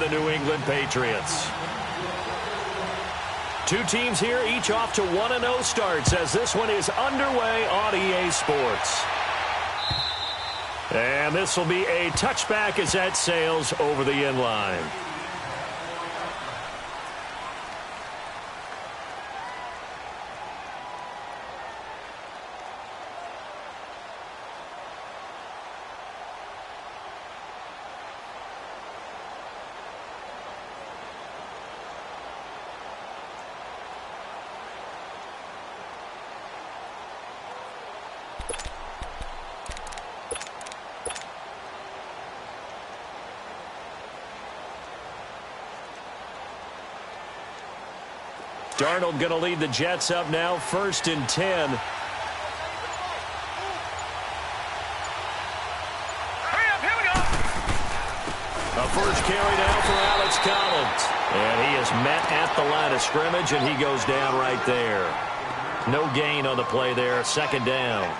the New England Patriots. Two teams here, each off to 1-0 starts as this one is underway on EA Sports. And this will be a touchback as that sails over the end line. Darnold going to lead the Jets up now, 1st and 10. Hurry up, here we go. A first carry now for Alex Collins. And he is met at the line of scrimmage, and he goes down right there. No gain on the play there, 2nd down.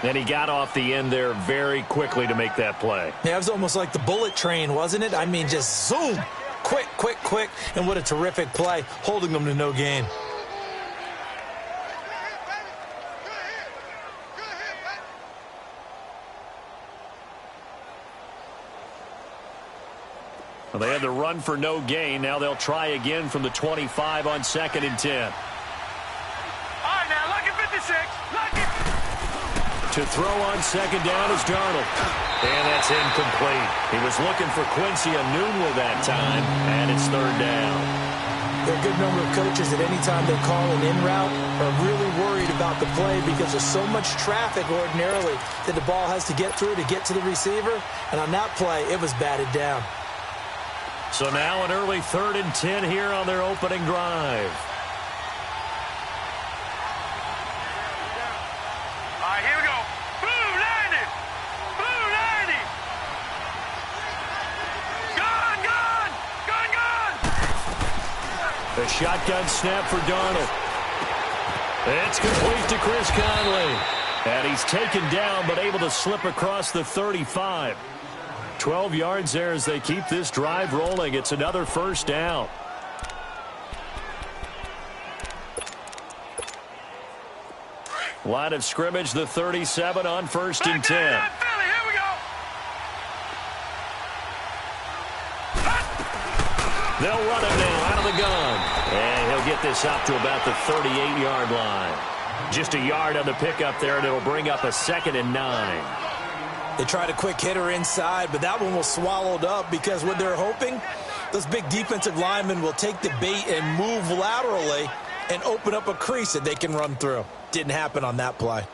And he got off the end there very quickly to make that play. Yeah, it was almost like the bullet train, wasn't it? I mean, just zoom. Quick, quick, quick, and what a terrific play, holding them to no gain. Well, they had to run for no gain. Now they'll try again from the 25 on 2nd and 10. All right, now, lucky 56. Lucky. To throw on 2nd down is Darnold. And that's incomplete. He was looking for Quincy Enunwa that time, and it's 3rd down. There are a good number of coaches that any time they call an in route are really worried about the play because there's so much traffic ordinarily that the ball has to get through to get to the receiver. And on that play, it was batted down. So now an early 3rd and 10 here on their opening drive. All right, here we go. Blue 90. Blue 90. Gone, gone. Gone, gone. The shotgun snap for Darnold. It's complete to Chris Conley. And he's taken down but able to slip across the 35. 12 yards there as they keep this drive rolling. It's another 1st down. Line of scrimmage, the 37 on 1st and 10. Here we go. They'll run it now out of the gun. And he'll get this up to about the 38-yard line. Just a yard on the pickup there, and it'll bring up a 2nd and 9. They tried a quick hitter inside, but that one was swallowed up because what they're hoping, those big defensive linemen will take the bait and move laterally and open up a crease that they can run through. Didn't happen on that play.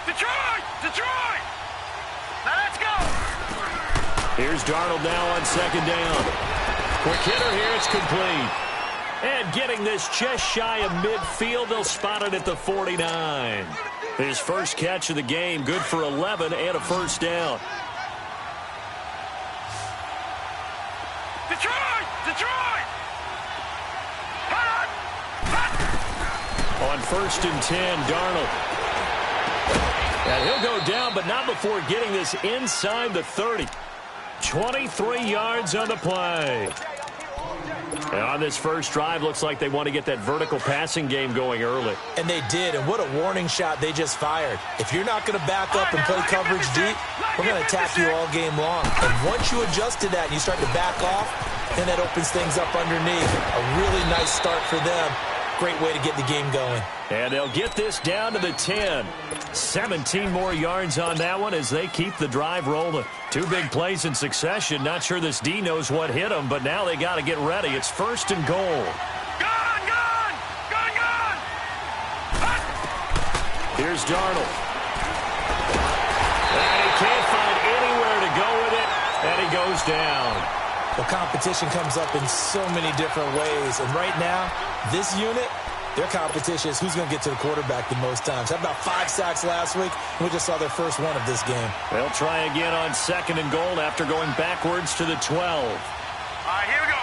Detroit! Detroit! Now let's go! Here's Darnold now on 2nd down. Quick hitter here, it's complete. And getting this just shy of midfield, they'll spot it at the 49. His first catch of the game, good for 11 and a 1st down. Detroit! Detroit! Hot! On 1st and 10, Darnold. And he'll go down, but not before getting this inside the 30. 23 yards on the play. And on this first drive, looks like they want to get that vertical passing game going early. And they did, and what a warning shot they just fired. If you're not going to back up and play coverage deep, we're going to attack you all game long. And once you adjust to that and you start to back off, then that opens things up underneath. A really nice start for them. Great way to get the game going. And they'll get this down to the 10. 17 more yards on that one as they keep the drive rolling. Two big plays in succession. Not sure this D knows what hit them, but now they got to get ready. It's 1st and goal. Gone, gone! Gone, gone! Hot! Here's Darnold. And he can't find anywhere to go with it, and he goes down. The competition comes up in so many different ways. And right now, this unit, their competition is who's going to get to the quarterback the most times. Had about 5 sacks last week. We just saw their first one of this game. They'll try again on 2nd and goal after going backwards to the 12. All right, here we go.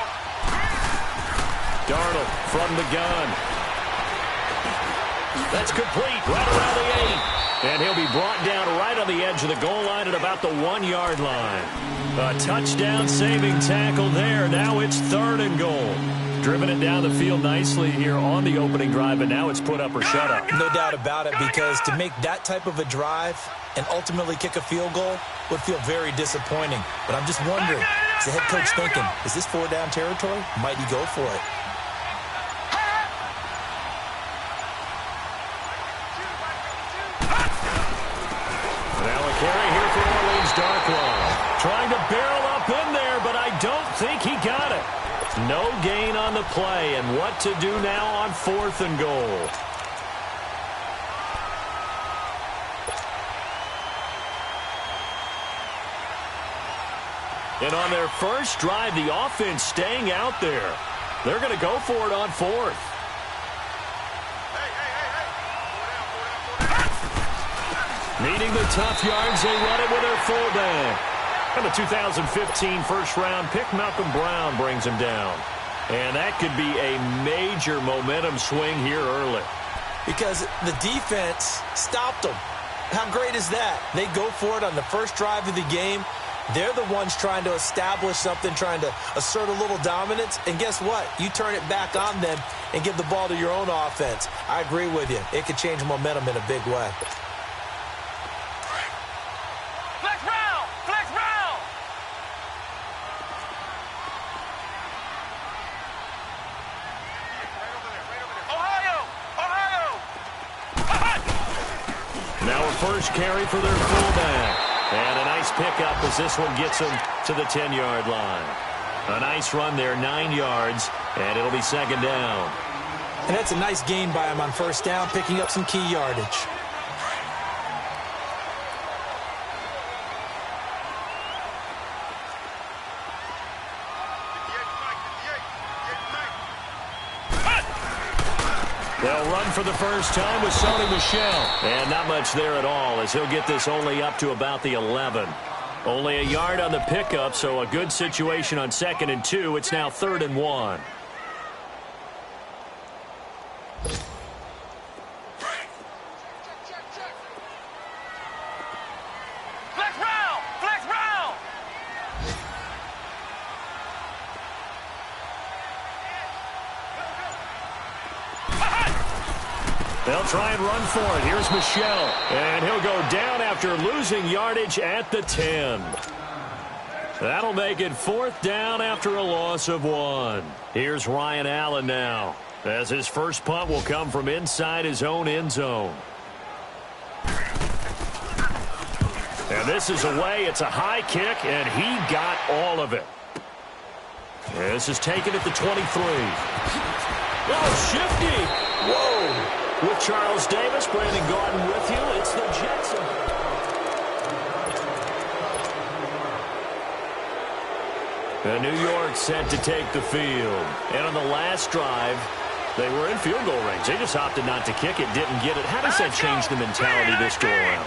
Darnold from the gun. That's complete right around the 8. And he'll be brought down right on the edge of the goal line at about the 1-yard line. A touchdown-saving tackle there. Now it's 3rd and goal. Driven it down the field nicely here on the opening drive, and now it's put up or shut up. No doubt about it, because to make that type of a drive and ultimately kick a field goal would feel very disappointing. But I'm just wondering, is the head coach thinking, is this 4-down territory? Might he go for it? Now a carry here for Orleans Darkwa. Trying to barrel up in there, but I don't think he got it. No gain on the play, and what to do now on 4th and goal. And on their first drive, the offense staying out there. They're going to go for it on 4th. Needing the tough yards, they run it with their fullback. And the 2015 first-round pick, Malcolm Brown, brings him down. And that could be a major momentum swing here early. Because the defense stopped them. How great is that? They go for it on the first drive of the game. They're the ones trying to establish something, trying to assert a little dominance. And guess what? You turn it back on them and give the ball to your own offense. I agree with you. It could change momentum in a big way. First carry for their fullback. And a nice pickup as this one gets him to the 10-yard line. A nice run there, 9 yards, and it'll be 2nd down. And that's a nice gain by him on 1st down, picking up some key yardage. They'll run for the first time with Sony Michel. And not much there at all, as he'll get this only up to about the 11. Only a yard on the pickup, so a good situation on 2nd and 2. It's now 3rd and 1. They'll try and run for it. Here's Michel. And he'll go down after losing yardage at the 10. That'll make it 4th down after a loss of 1. Here's Ryan Allen now, as his first punt will come from inside his own end zone. And this is away. It's a high kick, and he got all of it. This is taken at the 23. Oh, shifty. Whoa. With Charles Davis, Brandon Gordon with you, it's the Jets. New York set to take the field. And on the last drive, they were in field goal range. They just opted not to kick it, didn't get it. How does that change the mentality this go around?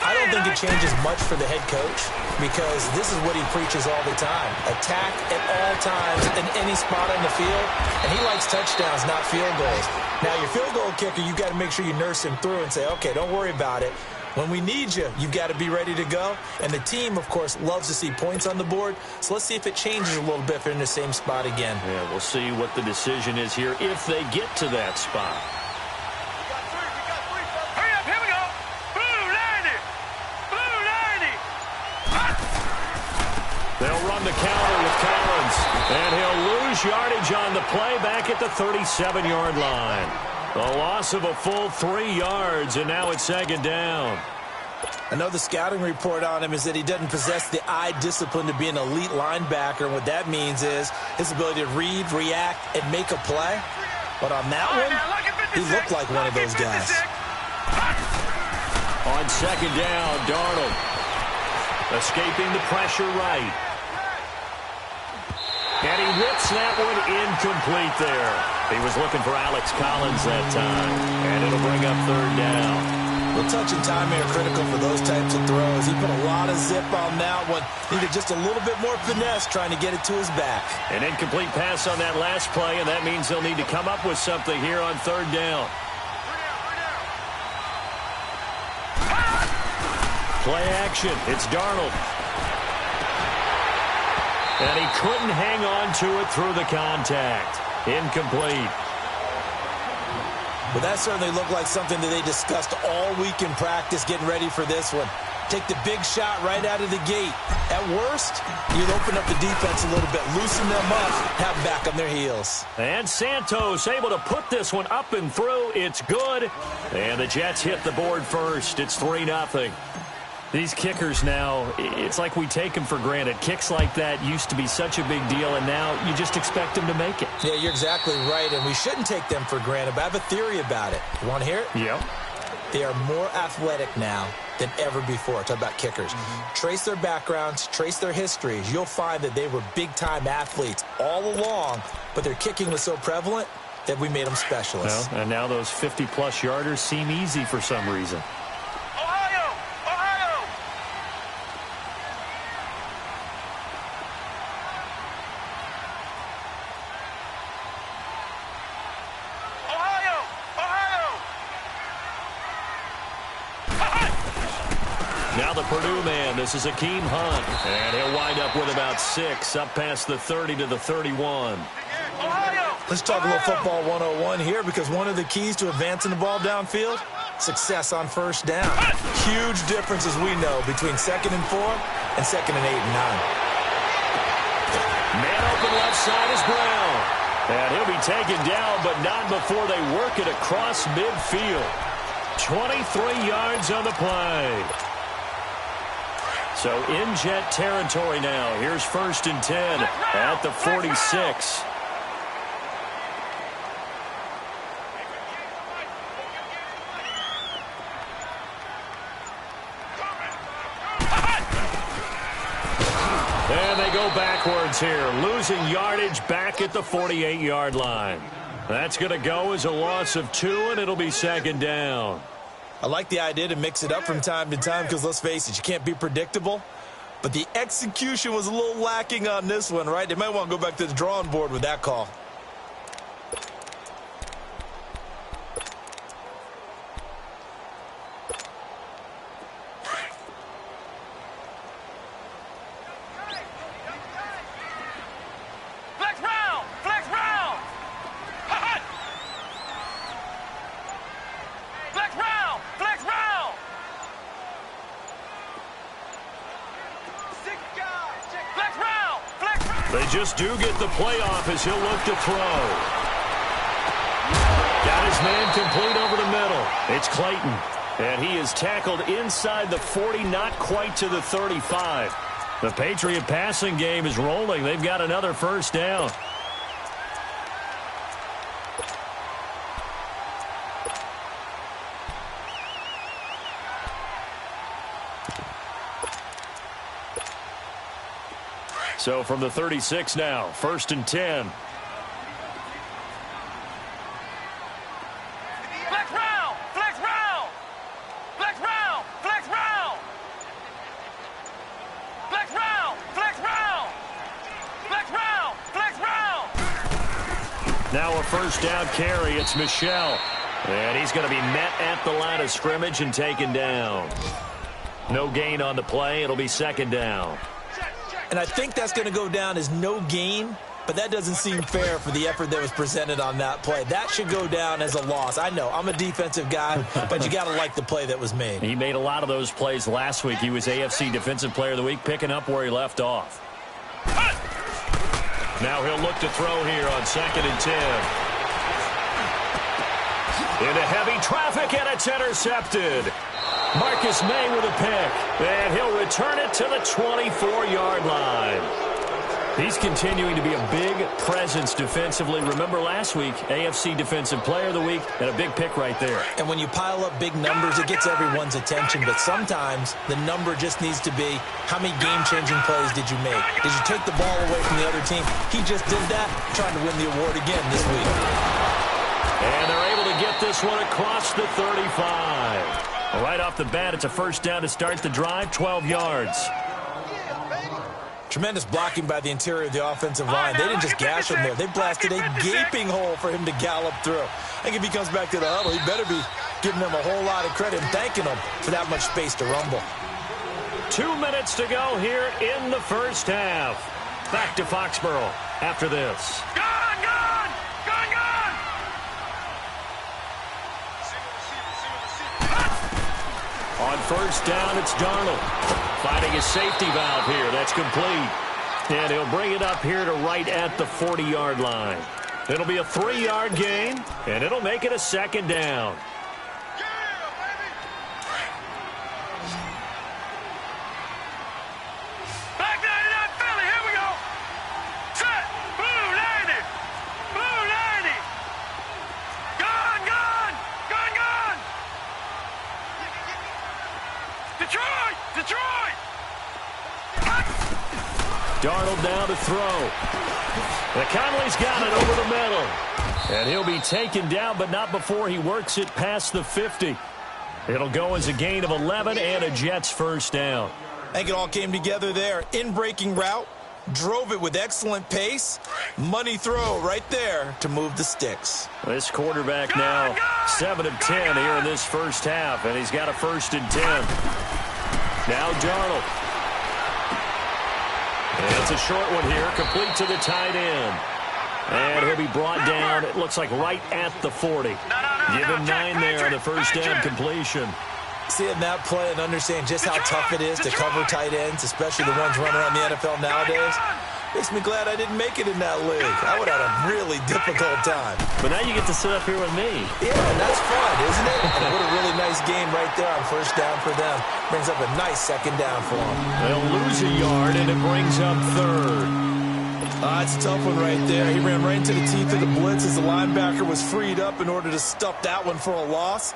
I don't think it changes much for the head coach, because this is what he preaches all the time. Attack at all times in any spot on the field, and he likes touchdowns, not field goals. Now, your field goal kicker, you've got to make sure you nurse him through and say, okay, don't worry about it. When we need you, you've got to be ready to go. And the team, of course, loves to see points on the board. So let's see if it changes a little bit if they're in the same spot again. Yeah, we'll see what the decision is here if they get to that spot. They'll run the counter with Collins, and he'll lose yardage on the play back at the 37-yard line. A loss of a full 3 yards, and now it's 2nd down. I know the scouting report on him is that he doesn't possess the eye discipline to be an elite linebacker. And what that means is his ability to read, react, and make a play. But on that one, he looked like one of those guys. On 2nd down, Darnold escaping the pressure right. And he whips that one incomplete there. He was looking for Alex Collins that time, and it'll bring up third down. Well, touch and timing are critical for those types of throws. He put a lot of zip on that one. Needed just a little bit more finesse trying to get it to his back. An incomplete pass on that last play, and that means they'll need to come up with something here on third down. Play action. It's Darnold. And he couldn't hang on to it through the contact. Incomplete. Well, that certainly looked like something that they discussed all week in practice getting ready for this one. Take the big shot right out of the gate. At worst, you'd open up the defense a little bit, loosen them up, have back on their heels. And Santos able to put this one up and through. It's good. And the Jets hit the board first. It's 3-0. These kickers now, it's like we take them for granted. Kicks like that used to be such a big deal, and now you just expect them to make it. Yeah, you're exactly right, and we shouldn't take them for granted, but I have a theory about it. You want to hear it? Yep. They are more athletic now than ever before. Talk about kickers. Trace their backgrounds, trace their histories. You'll find that they were big-time athletes all along, but their kicking was so prevalent that we made them specialists. Well, and now those 50-plus yarders seem easy for some reason. Now the Purdue man, this is Akeem Hunt, and he'll wind up with about 6, up past the 30 to the 31. Let's talk a little football 101 here, because one of the keys to advancing the ball downfield, success on first down. Huge difference, as we know, between 2nd and 4 and 2nd and 8 and 9. Man open left side is Brown. And he'll be taken down, but not before they work it across midfield. 23 yards on the play. So in Jet territory now. Here's 1st and 10 at the 46. And they go backwards here, losing yardage back at the 48-yard line. That's going to go as a loss of 2, and it'll be 2nd down. I like the idea to mix it up from time to time because, let's face it, you can't be predictable. But the execution was a little lacking on this one, right? They might want to go back to the drawing board with that call. They just do get the playoff as he'll look to throw. Got his man complete over the middle. It's Clayton. And he is tackled inside the 40, not quite to the 35. The Patriot passing game is rolling. They've got another first down. So from the 36 now, 1st and 10. Flex round! Flex round! Flex round! Flex round! Flex round! Flex round! Flex round! Flex round! Now a first down carry. It's Michel. And he's going to be met at the line of scrimmage and taken down. No gain on the play. It'll be 2nd down. And I think that's going to go down as no gain, but that doesn't seem fair for the effort that was presented on that play. That should go down as a loss. I know, I'm a defensive guy, but you got to like the play that was made. He made a lot of those plays last week. He was AFC Defensive Player of the Week, picking up where he left off. Now he'll look to throw here on 2nd and 10. Into heavy traffic, and it's intercepted. Marcus May with a pick, and he'll return it to the 24-yard line. He's continuing to be a big presence defensively. Remember last week, AFC Defensive Player of the Week, and a big pick right there. And when you pile up big numbers, it gets everyone's attention, but sometimes the number just needs to be, how many game-changing plays did you make? Did you take the ball away from the other team? He just did that, trying to win the award again this week. this one across the 35. Right off the bat, it's a first down to start the drive, 12 yards. Tremendous blocking by the interior of the offensive line. They didn't just gash him there. They blasted a gaping hole for him to gallop through. I think if he comes back to the huddle, he better be giving them a whole lot of credit and thanking them for that much space to rumble. 2 minutes to go here in the first half. Back to Foxborough after this. Gone, gone, gone, gone. On first down, it's Darnold. Finding a safety valve here. That's complete. And he'll bring it up here to right at the 40-yard line. It'll be a 3-yard gain, and it'll make it a second down. Back 99 Philly, here we go. Set, blue 90, blue 90. Gone, gone, gone, gone. Detroit, Detroit. Darnold down to throw. And Conley's got it over the middle. And he'll be taken down, but not before he works it past the 50. It'll go as a gain of 11 and a Jets first down. I think it all came together there. In-breaking route, drove it with excellent pace. Money throw right there to move the sticks. This quarterback now 7 of 10 here in this first half, and he's got a 1st and 10. Now Darnold. And it's a short one here, complete to the tight end. And he'll be brought down, it looks like right at the 40. Give him 9 there on the first down completion. Seeing that play and understand just how tough it is to cover tight ends, especially the ones running around the NFL nowadays, makes me glad I didn't make it in that league. I would have had a really difficult time. But now you get to sit up here with me. Yeah, and that's fun, isn't it? And what a really nice game right there on first down for them. Brings up a nice second down for them. They'll lose a yard, and it brings up 3rd. It's a tough one right there. He ran right into the teeth of the blitz as the linebacker was freed up in order to stuff that one for a loss.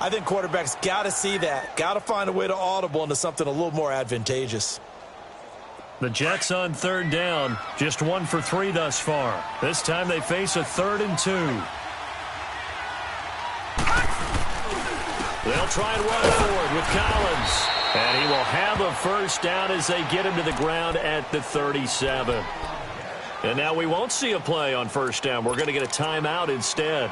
I think quarterbacks got to see that. Got to find a way to audible into something a little more advantageous. The Jets on 3rd down, just 1 for 3 thus far. This time they face a 3rd and 2. They'll try and run forward with Collins. And he will have a first down as they get him to the ground at the 37. And now we won't see a play on first down. We're going to get a timeout instead,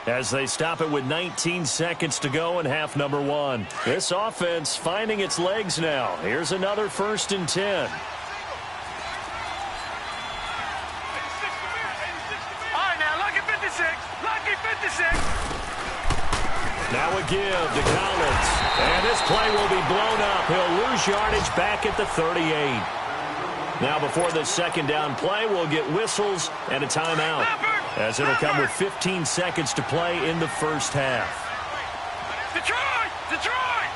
as they stop it with 19 seconds to go in half number 1. This offense finding its legs now. Here's another 1st and 10. All right, now, lucky 56, lucky 56. Now a give to Collins. And this play will be blown up. He'll lose yardage back at the 38. Now before this second down play, we'll get whistles and a timeout, as it'll come with 15 seconds to play in the first half. Detroit! Detroit!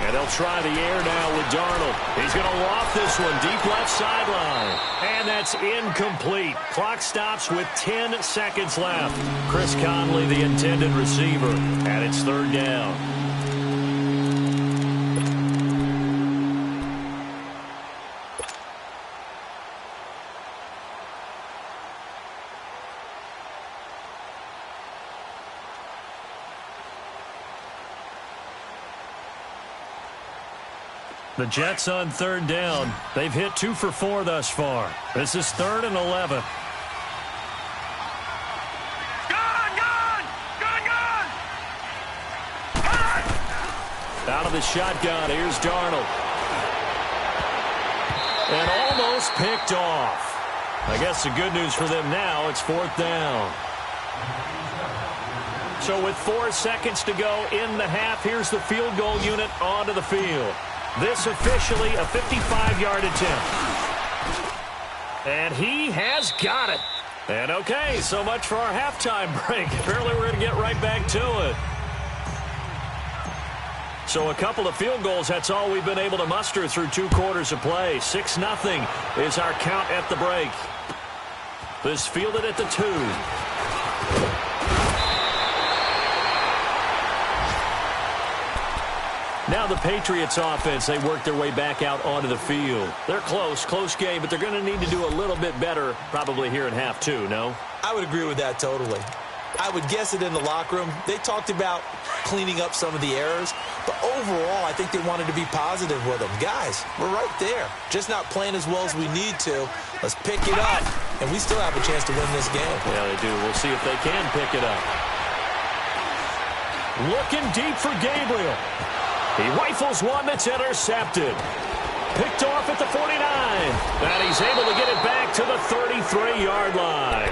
And they'll try the air now with Darnold. He's going to loft this one deep left sideline. And that's incomplete. Clock stops with 10 seconds left. Chris Conley, the intended receiver, and it's 3rd down. The Jets on 3rd down. They've hit 2 for 4 thus far. This is 3rd and 11. Gone, gone, gone, gone. Out of the shotgun, here's Darnold. And almost picked off. I guess the good news for them now, it's 4th down. So with 4 seconds to go in the half, here's the field goal unit onto the field. This officially a 55-yard attempt. And he has got it. And okay, so much for our halftime break. Apparently we're going to get right back to it. So a couple of field goals, that's all we've been able to muster through 2 quarters of play. 6-0 is our count at the break. This fielded at the 2. Now the Patriots offense, they work their way back out onto the field. They're close game, but they're going to need to do a little bit better probably here in half 2, no? I would agree with that totally. I would guess it in the locker room. They talked about cleaning up some of the errors, but overall, I think they wanted to be positive with them. Guys, we're right there. Just not playing as well as we need to. Let's pick it up, and we still have a chance to win this game. Yeah, they do. We'll see if they can pick it up. Looking deep for Gabriel. He rifles one that's intercepted. Picked off at the 49. And he's able to get it back to the 33-yard line.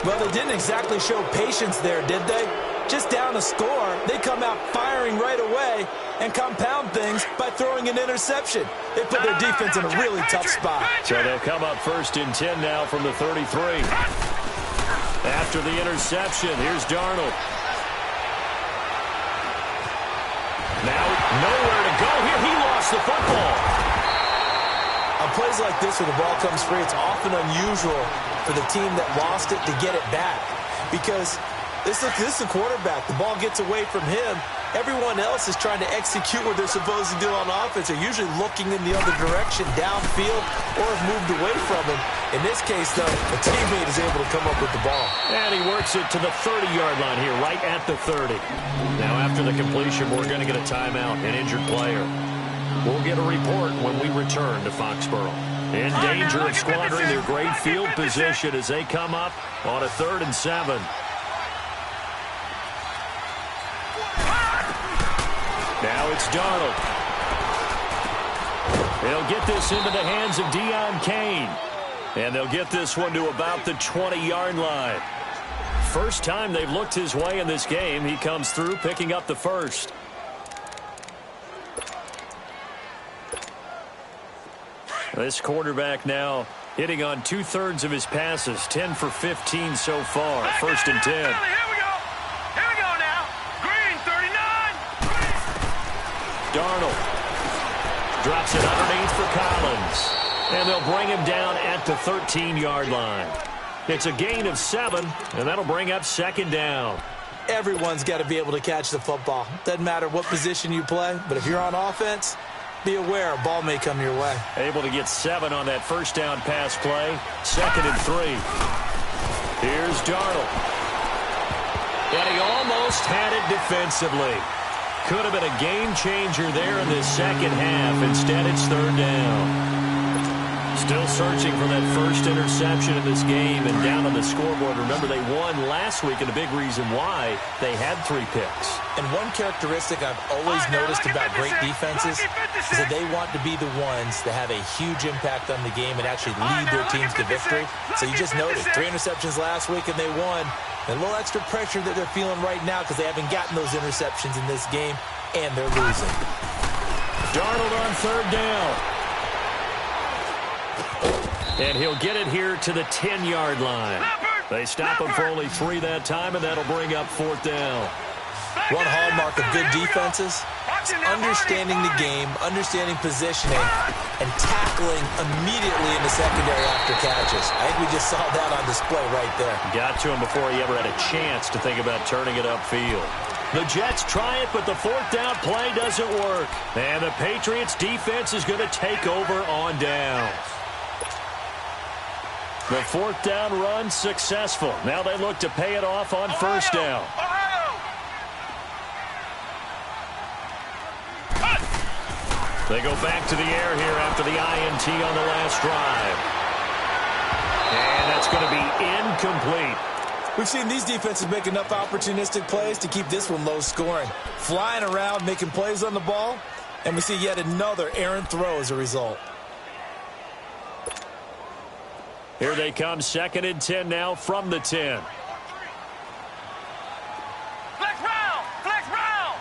Well, they didn't exactly show patience there, did they? Just down a score, they come out firing right away and compound things by throwing an interception. They put their defense in a really tough spot. So they'll come up 1st and 10 now from the 33. After the interception, here's Darnold. Now nowhere to go here. He lost the football. On plays like this where the ball comes free, it's often unusual for the team that lost it to get it back. Because this is the quarterback. The ball gets away from him. Everyone else is trying to execute what they're supposed to do on offense. They're usually looking in the other direction, downfield, or have moved away from him. In this case, though, a teammate is able to come up with the ball. And he works it to the 30-yard line here, right at the 30. Now, after the completion, we're going to get a timeout, an injured player. We'll get a report when we return to Foxborough. In danger of squandering their great field position as they come up on a 3rd and 7. Now it's Darnold. They'll get this into the hands of Deion Kane. And they'll get this one to about the 20-yard line. First time they've looked his way in this game. He comes through picking up the first. This quarterback now hitting on 2/3 of his passes, 10 for 15 so far. 1st and 10. Here we go. Here we go now. Green, 39. Darnold drops it underneath for Collins. And they'll bring him down at the 13-yard line. It's a gain of 7, and that'll bring up 2nd down. Everyone's got to be able to catch the football. Doesn't matter what position you play, but if you're on offense, be aware a ball may come your way. Able to get 7 on that 1st down pass play. 2nd and 3. Here's Darnold. And he almost had it defensively. Could have been a game changer there in this second half. Instead, it's 3rd down. Still searching for that first interception in this game and down on the scoreboard. Remember, they won last week, and a big reason why they had 3 picks. And one characteristic I've always noticed about great defenses is that they want to be the ones that have a huge impact on the game and actually lead their teams to victory. So you just noted 3 interceptions last week, and they won. And a little extra pressure that they're feeling right now because they haven't gotten those interceptions in this game, and they're losing. Darnold on 3rd down. And he'll get it here to the 10-yard line. They stop him for only 3 that time, and that'll bring up 4th down. One hallmark of good defenses is understanding the game, understanding positioning, and tackling immediately in the secondary after catches. I think we just saw that on display right there. Got to him before he ever had a chance to think about turning it upfield. The Jets try it, but the 4th down play doesn't work. And the Patriots defense is going to take over on downs. The 4th down run successful. Now they look to pay it off on 1st down. They go back to the air here after the INT on the last drive. And that's going to be incomplete. We've seen these defenses make enough opportunistic plays to keep this one low scoring. Flying around, making plays on the ball, and we see yet another errant throw as a result. Here they come, 2nd and 10 now from the 10. Flex round! Flex round!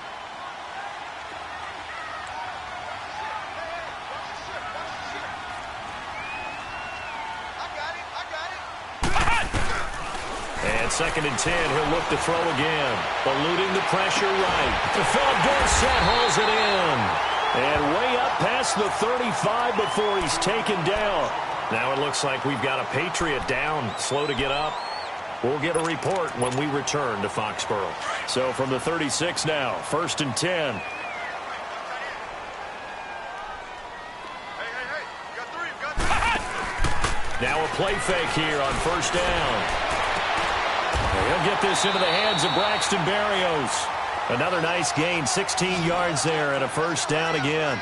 And 2nd and 10, he'll look to throw again. Eluding the pressure right. Philip Dorsett hauls it in. And way up past the 35 before he's taken down. Now it looks like we've got a Patriot down, slow to get up. We'll get a report when we return to Foxborough. So from the 36 now, 1st and 10. Hey, you got 3, you got 3. Now a play fake here on 1st down. He'll They'll get this into the hands of Braxton Berrios. Another nice gain, 16 yards there and a first down again.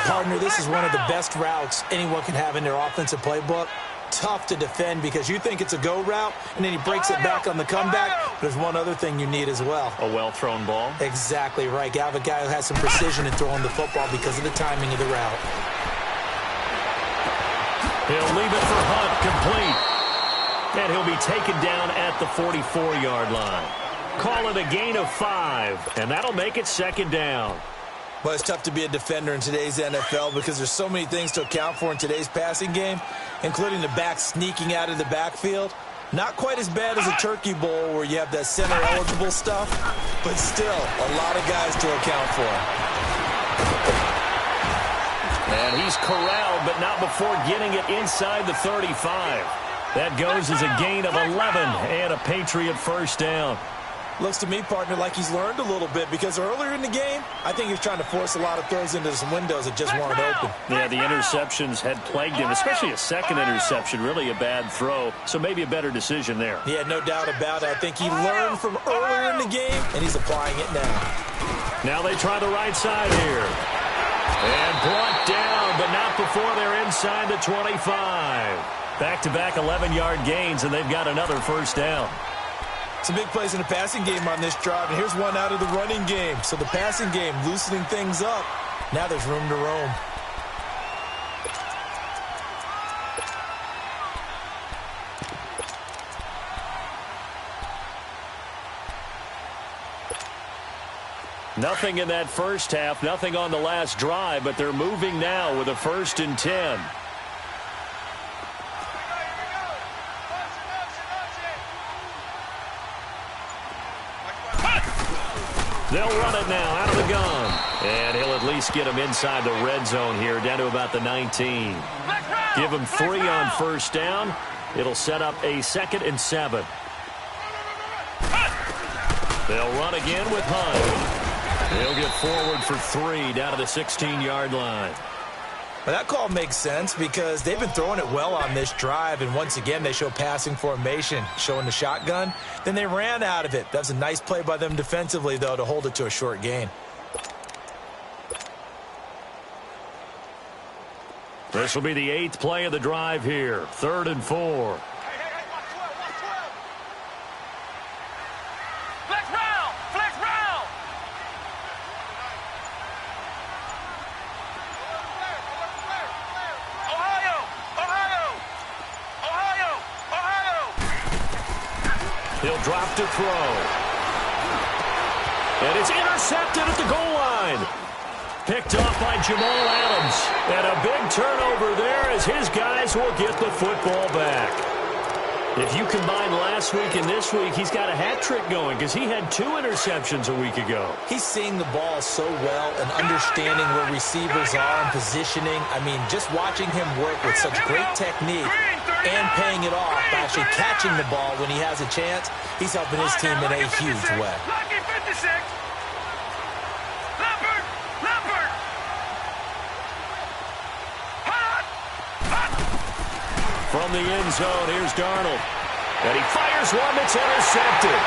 Partner, this is one of the best routes anyone can have in their offensive playbook. Tough to defend because you think it's a go route, and then he breaks it back on the comeback. But there's one other thing you need as well. A well-thrown ball? Exactly right. You have a guy who has some precision in throwing the football because of the timing of the route. He'll leave it for Hunt, complete. And he'll be taken down at the 44-yard line. Call it a gain of 5, and that'll make it second down. But it's tough to be a defender in today's NFL because there's so many things to account for in today's passing game, including the back sneaking out of the backfield. Not quite as bad as a turkey bowl where you have that center-eligible stuff, but still a lot of guys to account for. And he's corralled, but not before getting it inside the 35. That goes as a gain of 11 and a Patriot first down. Looks to me, partner, like he's learned a little bit because earlier in the game, I think he was trying to force a lot of throws into some windows that just weren't open. Yeah, the interceptions had plagued him, especially a second interception, really a bad throw, so maybe a better decision there. Yeah, no doubt about it. I think he learned from earlier in the game, and he's applying it now. Now they try the right side here. And brought down, but not before they're inside the 25. Back-to-back 11-yard gains, and they've got another first down. Some big plays in the passing game on this drive, and here's one out of the running game. So the passing game loosening things up. Now there's room to roam. Nothing in that first half, nothing on the last drive, but they're moving now with a 1st and 10. They'll run it now out of the gun. And he'll at least get him inside the red zone here, down to about the 19. Give him 3 on first down. It'll set up a 2nd and 7. They'll run again with Hunt. He'll get forward for 3 down to the 16-yard line. Well, that call makes sense because they've been throwing it well on this drive, and once again they show passing formation, showing the shotgun. Then they ran out of it. That's a nice play by them defensively, though, to hold it to a short gain. This will be the 8th play of the drive here, 3rd and 4. He'll drop to throw. And it's intercepted at the goal line. Picked off by Jamal Adams. And a big turnover there as his guys will get the football back. If you combine last week and this week, he's got a hat trick going because he had 2 interceptions a week ago. He's seeing the ball so well and understanding where receivers are and positioning. I mean, just watching him work with such great technique and paying it off by actually catching the ball when he has a chance, he's helping his team in a huge way. From the end zone, here's Darnold. And he fires one that's intercepted.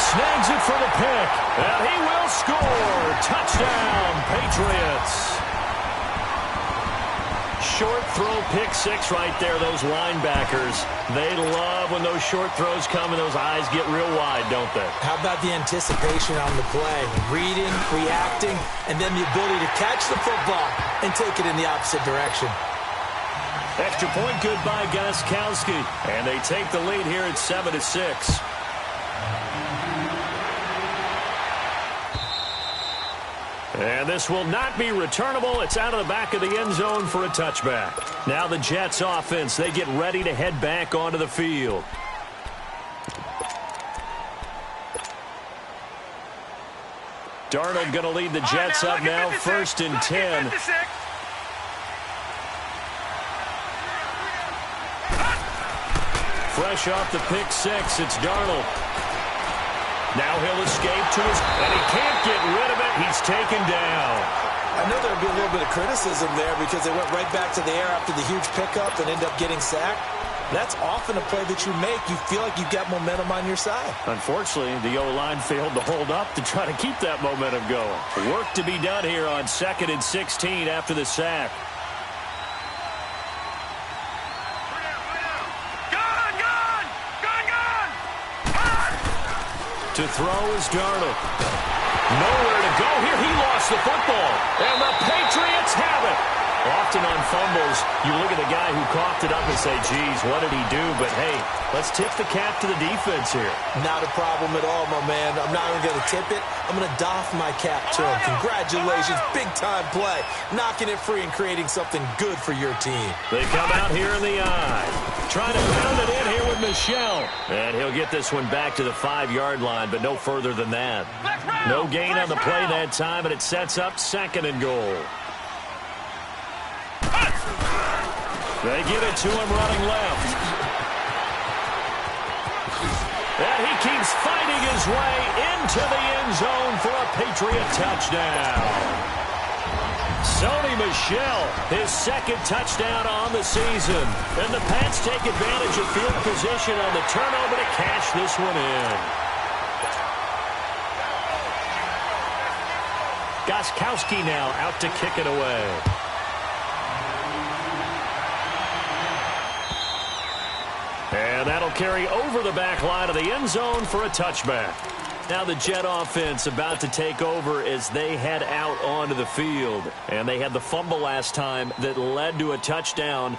Snags it for the pick. And he will score. Touchdown, Patriots. Short throw, pick 6 right there, those linebackers. They love when those short throws come and those eyes get real wide, don't they? How about the anticipation on the play? Reading, reacting, and then the ability to catch the football and take it in the opposite direction. Extra point good by Gostkowski. And they take the lead here at 7-6. And this will not be returnable. It's out of the back of the end zone for a touchback. Now the Jets offense, they get ready to head back onto the field. Darnold going to lead the Jets up now, 1st and 10. Fresh off the pick 6, it's Darnold. Now he'll escape to his, and he can't get rid of it. He's taken down. I know there'll be a little bit of criticism there because they went right back to the air after the huge pickup and ended up getting sacked. That's often a play that you make. You feel like you've got momentum on your side. Unfortunately, the O-line failed to hold up to try to keep that momentum going. Work to be done here on 2nd and 16 after the sack. To throw is Darnold. Nowhere to go here. He lost the football. And the Patriots have it. Often on fumbles, you look at the guy who coughed it up and say, geez, what did he do? But, hey, let's tip the cap to the defense here. Not a problem at all, my man. I'm not even going to tip it. I'm going to doff my cap to him. Congratulations. Big-time play. Knocking it free and creating something good for your team. They come out here in the eye. Trying to pound it in here with Michel. And he'll get this one back to the 5-yard line, but no further than that. No gain on the play that time, and it sets up 2nd and goal. They give it to him running left. And he keeps fighting his way into the end zone for a Patriot touchdown. Sony Michel, his 2nd touchdown on the season. And the Pats take advantage of field position on the turnover to cash this one in. Gostkowski now out to kick it away. And that'll carry over the back line of the end zone for a touchback. Now the Jet offense about to take over as they head out onto the field. And they had the fumble last time that led to a touchdown.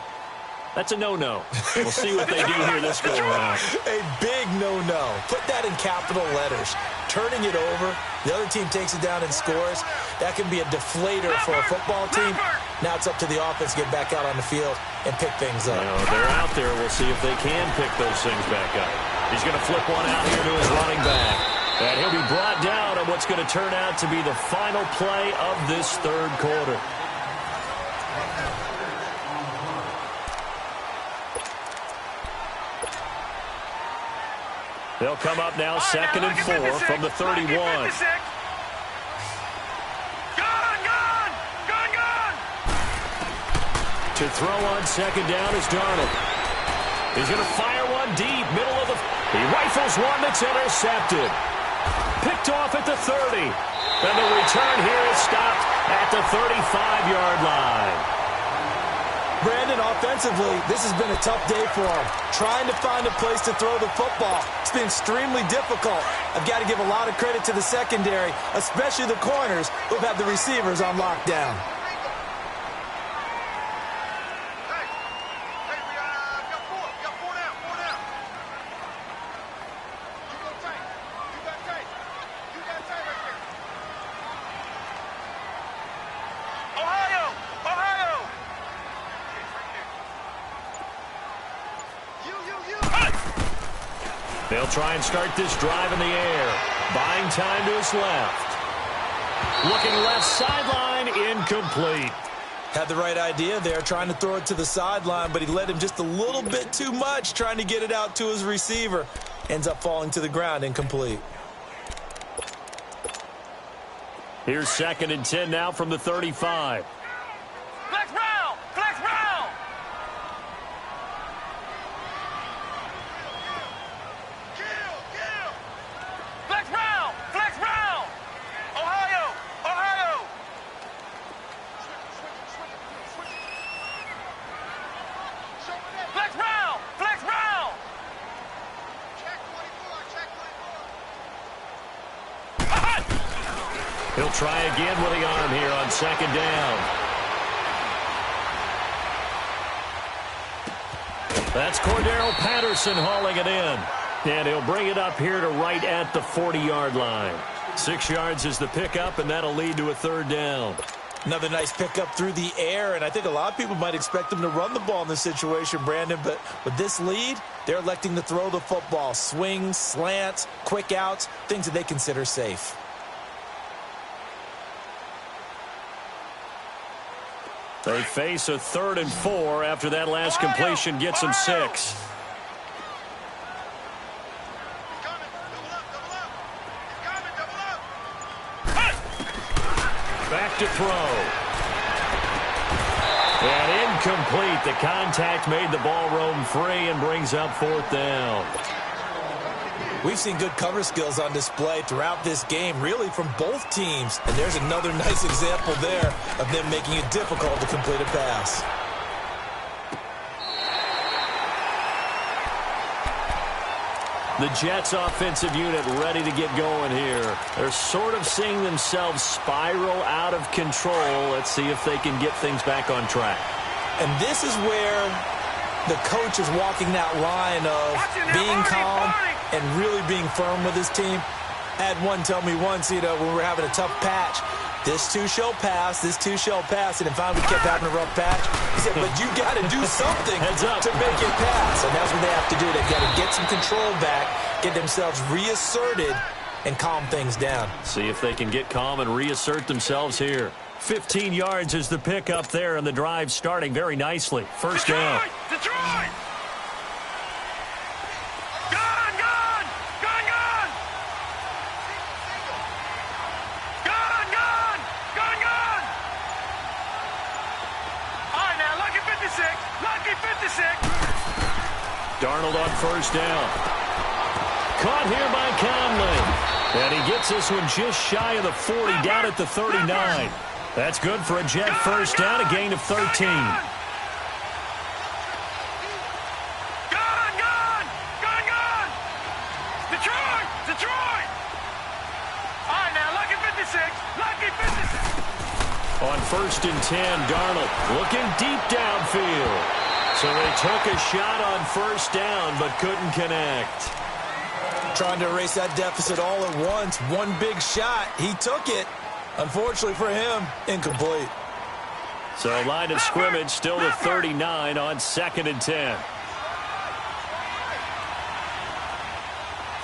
That's a no-no. We'll see what they do here this go-around. A big no-no. Put that in capital letters. Turning it over, the other team takes it down and scores. That can be a deflator for a football team. Now it's up to the offense to get back out on the field and pick things up. Well, they're out there. We'll see if they can pick those things back up. He's going to flip one out here to his running back. And he'll be brought down on what's going to turn out to be the final play of this 3rd quarter. They'll come up now 2nd and 4 from the 31. To throw on 2nd down is Darnold. He's going to fire one deep, middle of the... He rifles one that's intercepted. Picked off at the 30. And the return here is stopped at the 35-yard line. Brandon, offensively, this has been a tough day for him. Trying to find a place to throw the football. It's been extremely difficult. I've got to give a lot of credit to the secondary, especially the corners who've had the receivers on lockdown. They'll try and start this drive in the air. Buying time to his left. Looking left sideline, incomplete. Had the right idea there, trying to throw it to the sideline, but he led him just a little bit too much, trying to get it out to his receiver. Ends up falling to the ground, incomplete. Here's 2nd and 10 now from the 35. Flex round! Flex round! Flex round! Flex round! Ohio! Ohio! Flex round! Flex round! Check 24, check 24. He'll try again with the arm here on 2nd down. That's Cordero Patterson hauling it in. And he'll bring it up here to right at the 40-yard line. 6 yards is the pickup, and that'll lead to a 3rd down. Another nice pickup through the air, and I think a lot of people might expect them to run the ball in this situation, Brandon, but with this lead, they're electing to throw the football. Swings, slants, quick outs, things that they consider safe. They face a 3rd and 4 after that last completion gets them 6. Back to throw. And incomplete. The contact made the ball roam free and brings up 4th down. We've seen good cover skills on display throughout this game, really from both teams. And there's another nice example there of them making it difficult to complete a pass. The Jets offensive unit ready to get going here. They're sort of seeing themselves spiral out of control. Let's see if they can get things back on track. And this is where the coach is walking that line of being calm and really being firm with his team. I had one tell me once, when we were having a tough patch, this too shall pass, this too shall pass. And if finally we kept having a rough patch, he said, but you got to do something to make it pass. And that's what they have to do. They've got to get some control back, get themselves reasserted, and calm things down. See if they can get calm and reassert themselves here. 15 yards is the pickup there, and the drive starting very nicely. First down. Detroit! Darnold on first down. Caught here by Conley. And he gets this one just shy of the 40, down at the 39. That's good for a Jet first down, a gain of 13. Detroit! All right, now, lucky 56. Lucky 56. On first and 10, Darnold looking deep downfield. So they took a shot on first down, but couldn't connect. Trying to erase that deficit all at once. One big shot. He took it. Unfortunately for him, incomplete. So line of scrimmage still the 39 on 2nd and 10.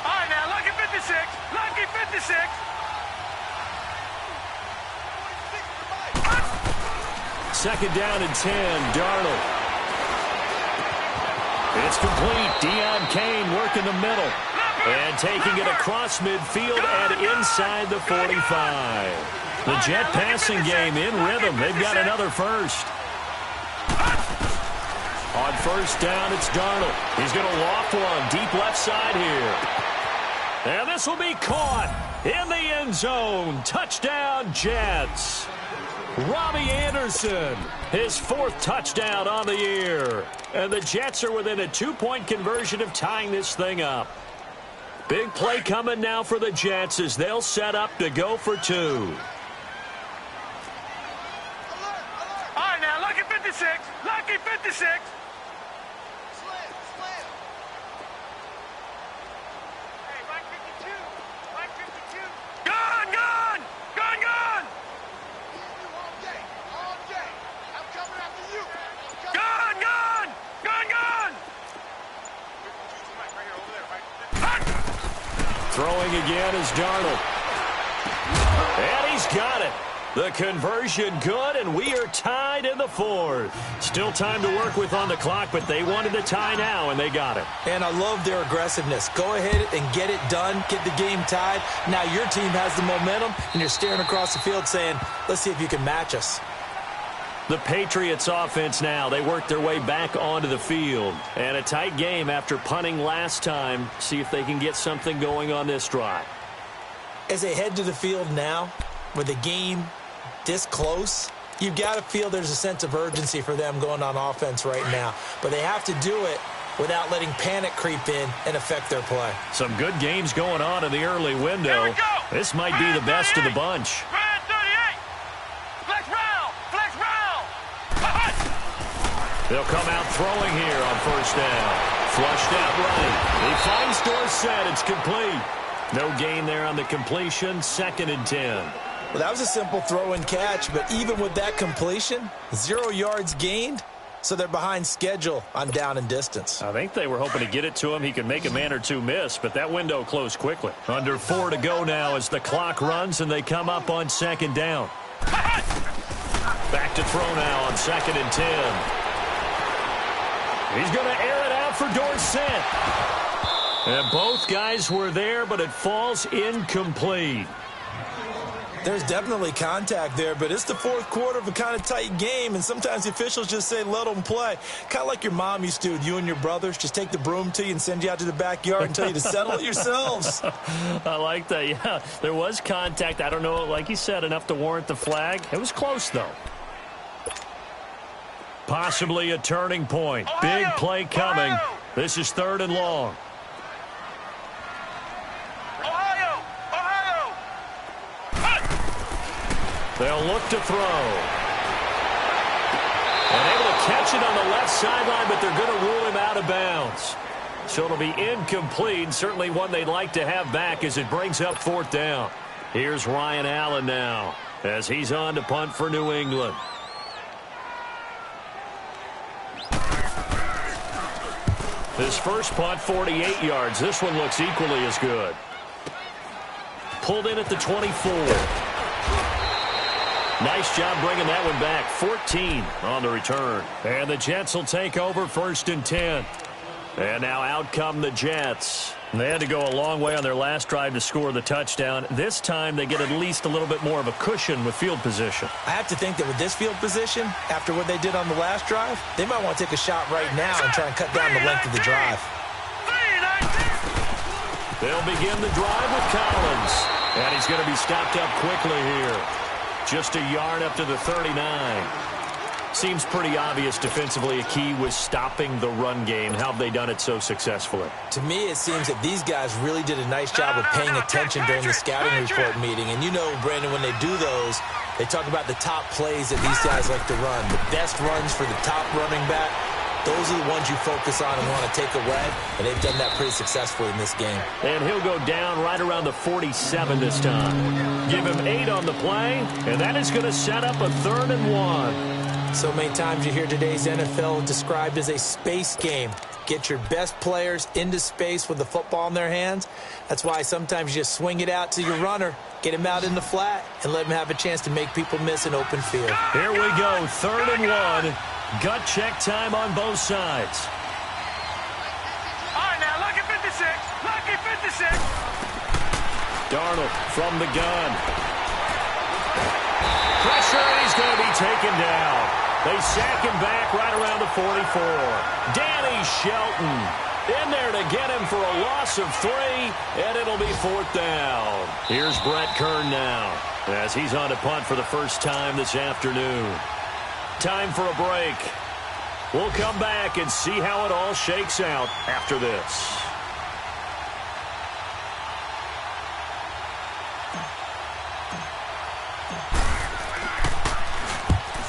All right, now, lucky 56. Lucky 56. Second down and 10, Darnold. It's complete. Deion Kane working the middle. And taking it across midfield and inside the 45. The Jet passing game in rhythm. They've got another first. On first down, it's Darnold. He's going to loft one deep left side here. And this will be caught in the end zone. Touchdown, Jets. Robbie Anderson, his 4th touchdown on the year. And the Jets are within a 2-point conversion of tying this thing up. Big play coming now for the Jets as they'll set up to go for 2. All right, now, lucky 56. Lucky 56. Throwing again is Darnold. And he's got it. The conversion good, and we are tied in the 4th. Still time to work with on the clock, but they wanted to tie now, and they got it. And I love their aggressiveness. Go ahead and get it done. Get the game tied. Now your team has the momentum, and you're staring across the field saying, let's see if you can match us. The Patriots offense now, they work their way back onto the field. And a tight game after punting last time. See if they can get something going on this drive. As they head to the field now, with the game this close, you've got to feel there's a sense of urgency for them going on offense right now. But they have to do it without letting panic creep in and affect their play. Some good games going on in the early window. This might be the best of the bunch. They'll come out throwing here on first down. Flushed out right. He finds Dorsett. It's complete. No gain there on the completion. 2nd and 10. Well, that was a simple throw and catch, but even with that completion, 0 yards gained, so they're behind schedule on down and distance. I think they were hoping to get it to him. He could make a man or two miss, but that window closed quickly. Under 4 to go now as the clock runs and they come up on 2nd down. Back to throw now on 2nd and 10. He's going to air it out for Dorsett. And both guys were there, but it falls incomplete. There's definitely contact there, but it's the fourth quarter of a kind of tight game, and sometimes the officials just say, let them play. Kind of like your mom used to with you and your brothers. Just take the broom to you and send you out to the backyard and tell you to settle it yourselves. I like that, yeah. There was contact. I don't know, like you said, enough to warrant the flag. It was close, though. Possibly a turning point. Big play coming. This is 3rd and long. They'll look to throw. And able to catch it on the left sideline, but they're going to rule him out of bounds. So it'll be incomplete. Certainly one they'd like to have back as it brings up 4th down. Here's Ryan Allen now as he's on to punt for New England. His first punt, 48 yards. This one looks equally as good. Pulled in at the 24. Nice job bringing that one back. 14 on the return. And the Jets will take over 1st and 10. And now out come the Jets. They had to go a long way on their last drive to score the touchdown. This time they get at least a little bit more of a cushion with field position. I have to think that with this field position, after what they did on the last drive, they might want to take a shot right now and try and cut down the length of the drive. They'll begin the drive with Collins. And he's going to be stopped up quickly here. Just a yard up to the 39. Seems pretty obvious defensively a key was stopping the run game. How have they done it so successfully? To me, it seems that these guys really did a nice job of paying attention during the scouting report meeting. And you know, Brandon, when they do those, they talk about the top plays that these guys like to run. The best runs for the top running back, those are the ones you focus on and want to take away. And they've done that pretty successfully in this game. And he'll go down right around the 47 this time. Give him 8 on the play, and that is going to set up a 3rd and 1. So many times you hear today's NFL described as a space game. Get your best players into space with the football in their hands. That's why sometimes you just swing it out to your runner, get him out in the flat, and let him have a chance to make people miss an open field. Here we go, 3rd and 1. Gut check time on both sides. All right, now, lucky 56. Lucky 56. Darnold from the gun. Pressure, and he's going to be taken down. They sack him back right around the 44. Danny Shelton in there to get him for a loss of 3, and it'll be 4th down. Here's Brett Kern now as he's on to punt for the first time this afternoon. Time for a break. We'll come back and see how it all shakes out after this.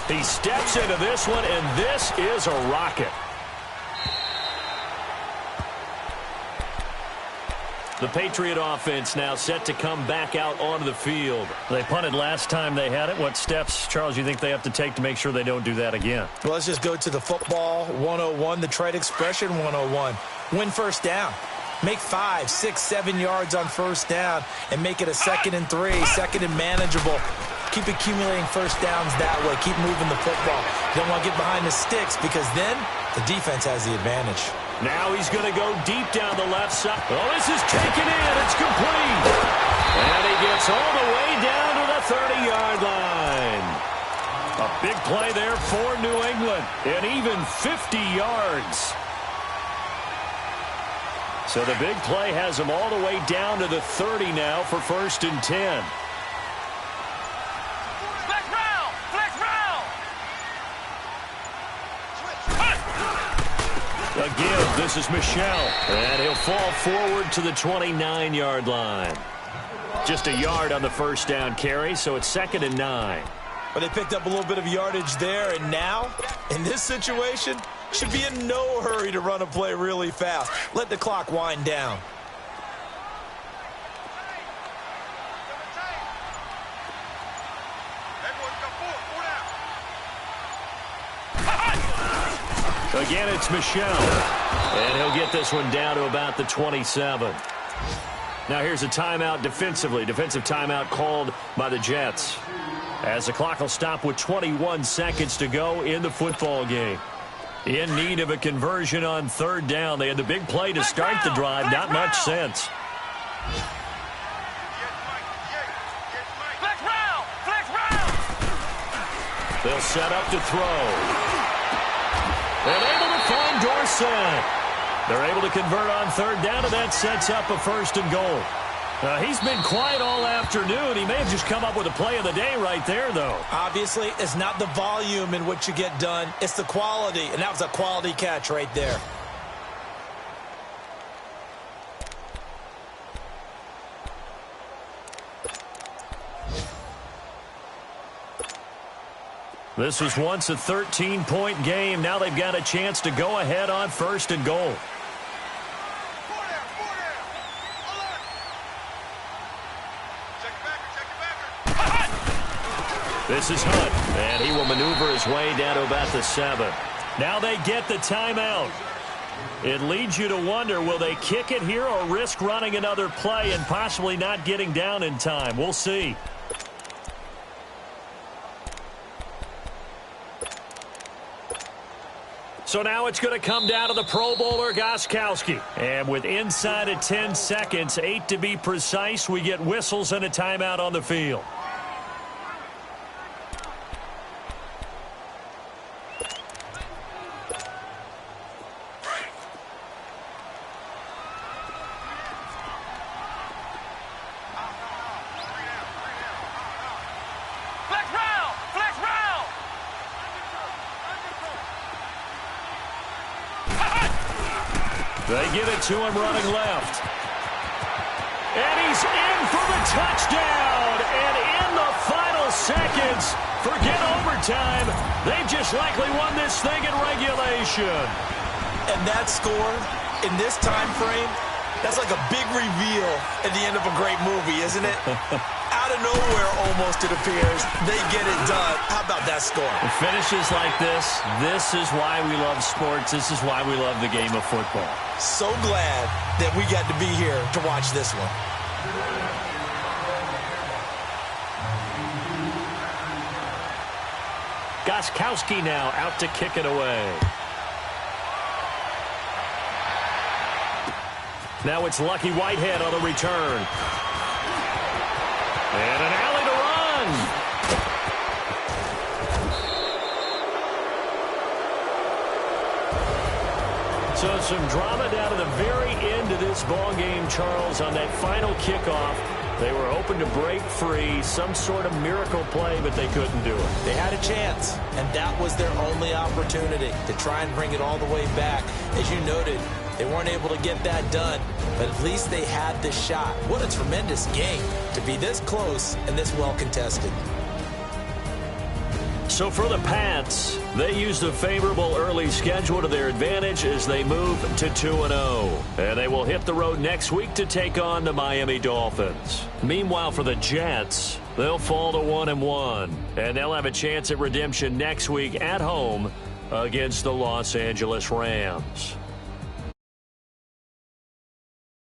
He steps into this one, and this is a rocket. The Patriot offense now set to come back out onto the field. They punted last time they had it. What steps, Charles, you think they have to take to make sure they don't do that again? Well, let's just go to the football 101, the trade expression 101. Win first down. Make 5, 6, 7 yards on first down and make it a 2nd and 3, 2nd and manageable. Keep accumulating first downs that way. Keep moving the football. You don't want to get behind the sticks because then the defense has the advantage. Now he's going to go deep down the left side. Oh, this is taken in. It's complete. And he gets all the way down to the 30-yard line. A big play there for New England. And even 50 yards. So the big play has him all the way down to the 30 now for 1st and 10. Again, this is Michel, and he'll fall forward to the 29-yard line. Just a yard on the first down carry, so it's 2nd and 9. But they picked up a little bit of yardage there, and now, in this situation, should be in no hurry to run a play really fast. Let the clock wind down. Again, it's Michel. And he'll get this one down to about the 27. Now here's a timeout defensively. Defensive timeout called by the Jets. As the clock will stop with 21 seconds to go in the football game. In need of a conversion on 3rd down. They had the big play to start the drive. Not much sense. Let's round. They'll set up to throw. And able to find Dorsett. They're able to convert on third down, and that sets up a 1st and goal. He's been quiet all afternoon. He may have just come up with a play of the day right there, though. Obviously, it's not the volume in which you get done. It's the quality, and that was a quality catch right there. This was once a 13-point game. Now they've got a chance to go ahead on 1st and goal. This is Hunt, and he will maneuver his way down to about the 7. Now they get the timeout. It leads you to wonder, will they kick it here or risk running another play and possibly not getting down in time? We'll see. So now it's going to come down to the Pro Bowler, Gostkowski. And with inside of 10 seconds, 8 to be precise, we get whistles and a timeout on the field. They give it to him running left. And he's in for the touchdown. And in the final seconds, forget overtime, they've just likely won this thing in regulation. And that score, in this time frame, that's like a big reveal at the end of a great movie, isn't it? Out of nowhere, almost, it appears, they get it done. How about that score? It finishes like this. This is why we love sports. This is why we love the game of football. So glad that we got to be here to watch this one. Gostkowski now out to kick it away. Now it's Lucky Whitehead on the return. And an alley to run. So some drama down to the very end of this ball game, Charles, on that final kickoff. They were hoping to break free, some sort of miracle play, but they couldn't do it. They had a chance, and that was their only opportunity to try and bring it all the way back. As you noted, they weren't able to get that done, but at least they had the shot. What a tremendous game to be this close and this well contested. So for the Pats, they used a favorable early schedule to their advantage as they move to 2-0. And they will hit the road next week to take on the Miami Dolphins. Meanwhile, for the Jets, they'll fall to 1-1. And they'll have a chance at redemption next week at home against the Los Angeles Rams.